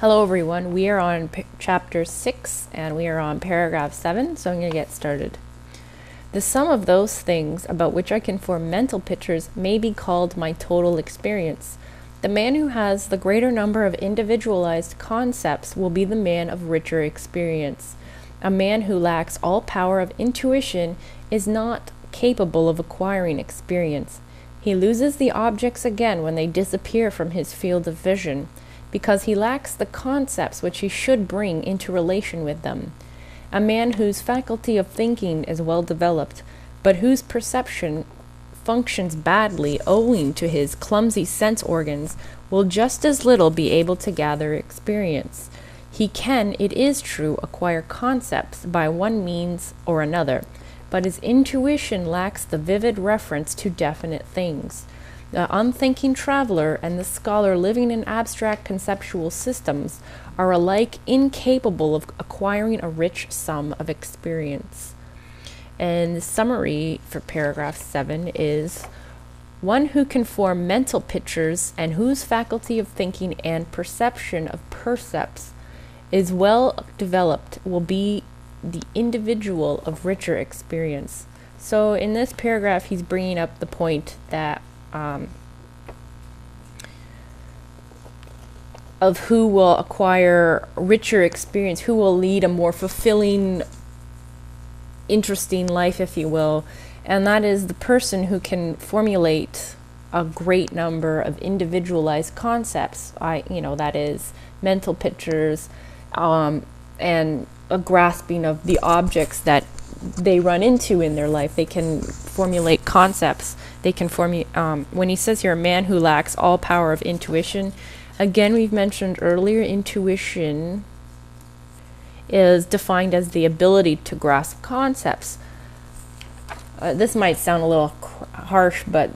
Hello everyone, we are on chapter 6 and we are on paragraph 7, so I'm going to get started. The sum of those things about which I can form mental pictures may be called my total experience. The man who has the greater number of individualized concepts will be the man of richer experience. A man who lacks all power of intuition is not capable of acquiring experience. He loses the objects again when they disappear from his field of vision, because he lacks the concepts which he should bring into relation with them. A man whose faculty of thinking is well developed, but whose perception functions badly owing to his clumsy sense organs, will just as little be able to gather experience. He can, it is true, acquire concepts by one means or another, but his intuition lacks the vivid reference to definite things. The unthinking traveler and the scholar living in abstract conceptual systems are alike incapable of acquiring a rich sum of experience. And the summary for paragraph 7 is: one who can form mental pictures and whose faculty of thinking and perception of percepts is well developed will be the individual of richer experience. So in this paragraph he's bringing up the point that of who will acquire richer experience, who will lead a more fulfilling, interesting life, if you will, and that is the person who can formulate a great number of individualized concepts. That is mental pictures, and a grasping of the objects that they run into in their life. They can formulate concepts. They can when he says here, a man who lacks all power of intuition, again, we've mentioned earlier, intuition is defined as the ability to grasp concepts. This might sound a little harsh, but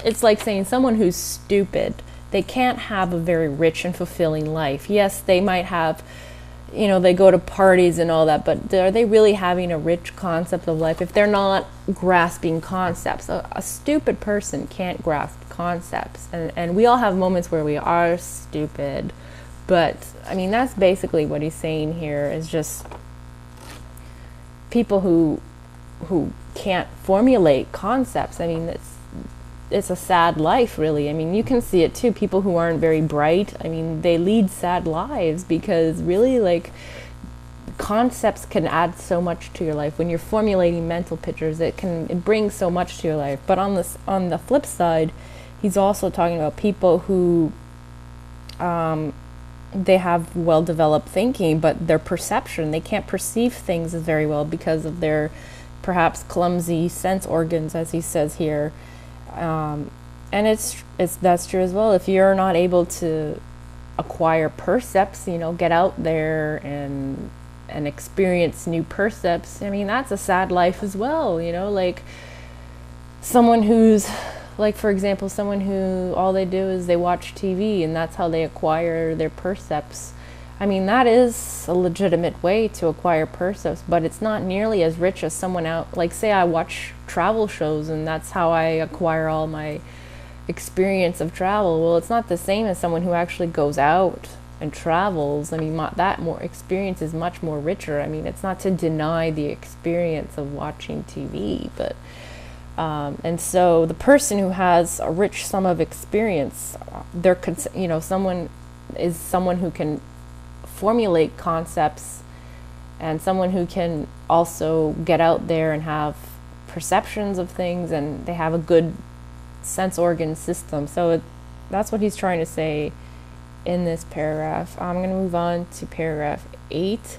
it's like saying someone who's stupid, they can't have a very rich and fulfilling life. Yes, they might have, they go to parties and all that, but are they really having a rich concept of life if they're not grasping concepts? A stupid person can't grasp concepts, and we all have moments where we are stupid, but that's basically what he's saying here, is just people who can't formulate concepts. It's a sad life, really. You can see it too. People who aren't very bright, they lead sad lives, because really, concepts can add so much to your life. When you're formulating mental pictures, it brings so much to your life. But on the flip side, he's also talking about people who they have well-developed thinking, but their perception, they can't perceive things very well because of their perhaps clumsy sense organs, as he says here. And that's true as well. If you're not able to acquire percepts, get out there and experience new percepts, that's a sad life as well. Someone who's, for example, someone who all they do is they watch TV and that's how they acquire their percepts. That is a legitimate way to acquire percepts, but it's not nearly as rich as someone out. Say I watch travel shows and that's how I acquire all my experience of travel. Well, it's not the same as someone who actually goes out and travels. That more experience is much more richer. It's not to deny the experience of watching TV, but and so the person who has a rich sum of experience, someone who can formulate concepts, and someone who can also get out there and have perceptions of things, and they have a good sense organ system. So that's what he's trying to say in this paragraph. I'm going to move on to paragraph 8.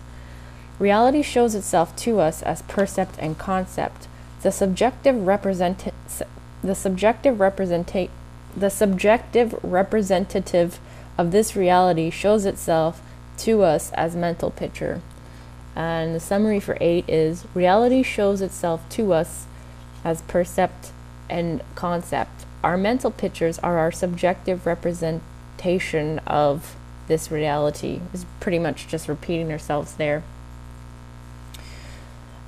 Reality shows itself to us as percept and concept. The subjective representative of this reality shows itself to us as mental picture. And the summary for 8 is: reality shows itself to us as percept and concept. Our mental pictures are our subjective representation of this reality. It's pretty much just repeating ourselves there.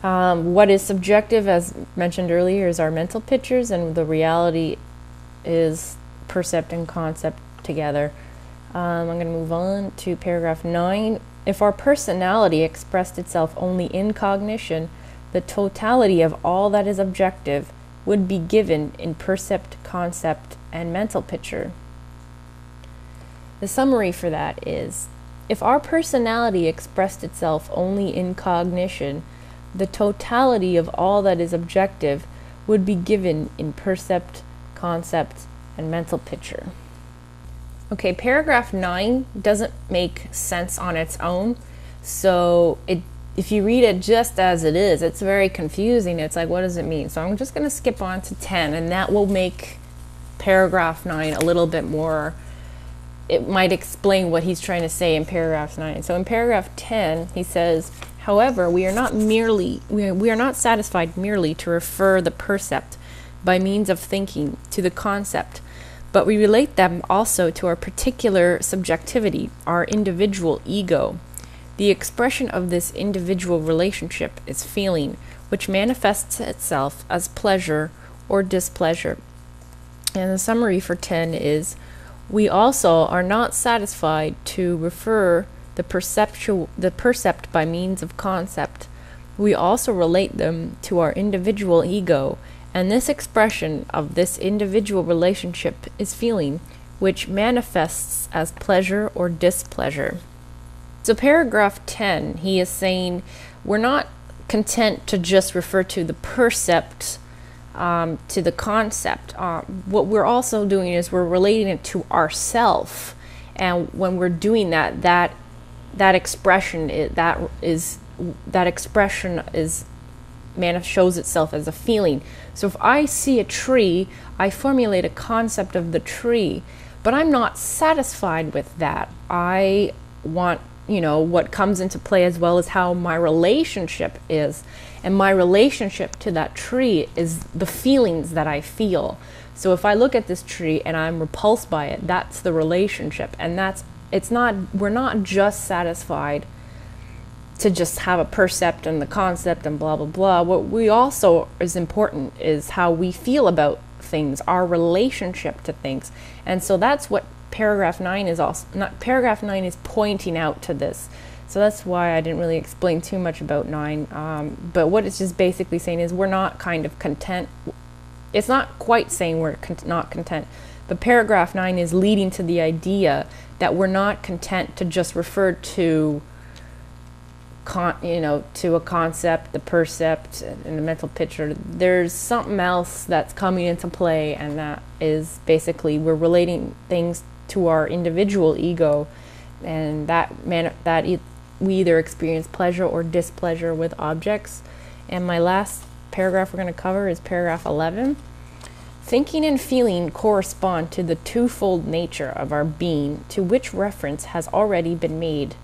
What is subjective, as mentioned earlier, is our mental pictures, and the reality is percept and concept together. I'm going to move on to paragraph 9. If our personality expressed itself only in cognition, the totality of all that is objective would be given in percept, concept, and mental picture. The summary for that is, if our personality expressed itself only in cognition, the totality of all that is objective would be given in percept, concept, and mental picture. Okay, paragraph 9 doesn't make sense on its own, so if you read it just as it is, it's very confusing. It's like, what does it mean? So I'm just going to skip on to 10, and that will make paragraph 9 a little bit more, it might explain what he's trying to say in paragraph 9. So in paragraph 10, he says, however, we are not satisfied merely to refer the percept by means of thinking to the concept, but we relate them also to our particular subjectivity, our individual ego. The expression of this individual relationship is feeling, which manifests itself as pleasure or displeasure. And the summary for 10 is, we also are not satisfied to refer the percept by means of concept. We also relate them to our individual ego, and this expression of this individual relationship is feeling, which manifests as pleasure or displeasure. So paragraph 10, he is saying we're not content to just refer to the percept, to the concept. What we're also doing is we're relating it to ourself, and when we're doing that, that expression shows itself as a feeling. So if I see a tree, I formulate a concept of the tree, but I'm not satisfied with that. I want, what comes into play as well as how my relationship is. And my relationship to that tree is the feelings that I feel. So if I look at this tree and I'm repulsed by it, that's the relationship. And we're not just satisfied to just have a percept and the concept and blah, blah, blah. What we also is important is how we feel about things, our relationship to things. And so that's what paragraph 9 is pointing out to this. So that's why I didn't really explain too much about 9. But what it's just basically saying is we're not kind of content. It's not quite saying we're not content, but paragraph 9 is leading to the idea that we're not content to just refer to to a concept, the percept, and the mental picture. There's something else that's coming into play, and that is basically we're relating things to our individual ego, and we either experience pleasure or displeasure with objects. And my last paragraph we're going to cover is paragraph 11. Thinking and feeling correspond to the twofold nature of our being, to which reference has already been made.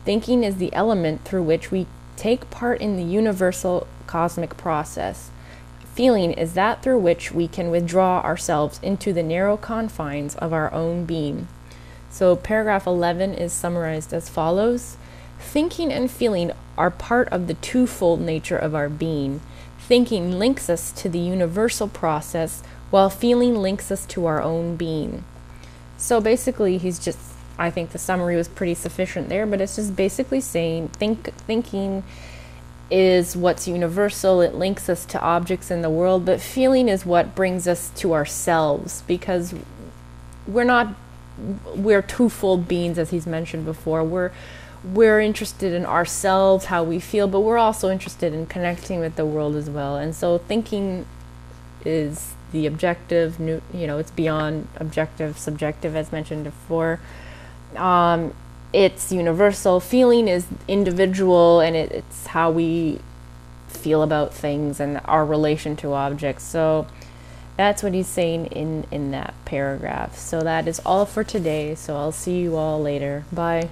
Thinking is the element through which we take part in the universal cosmic process. Feeling is that through which we can withdraw ourselves into the narrow confines of our own being. So paragraph 11 is summarized as follows. Thinking and feeling are part of the twofold nature of our being. Thinking links us to the universal process, while feeling links us to our own being. So basically I think the summary was pretty sufficient there, but it's just basically saying thinking is what's universal. It links us to objects in the world, but feeling is what brings us to ourselves, because we're twofold beings, as he's mentioned before. We're interested in ourselves, how we feel, but we're also interested in connecting with the world as well. And so thinking is the objective, it's beyond objective, subjective, as mentioned before. It's universal. Feeling is individual, and it's how we feel about things and our relation to objects. So that's what he's saying in that paragraph. So that is all for today. So I'll see you all later. Bye.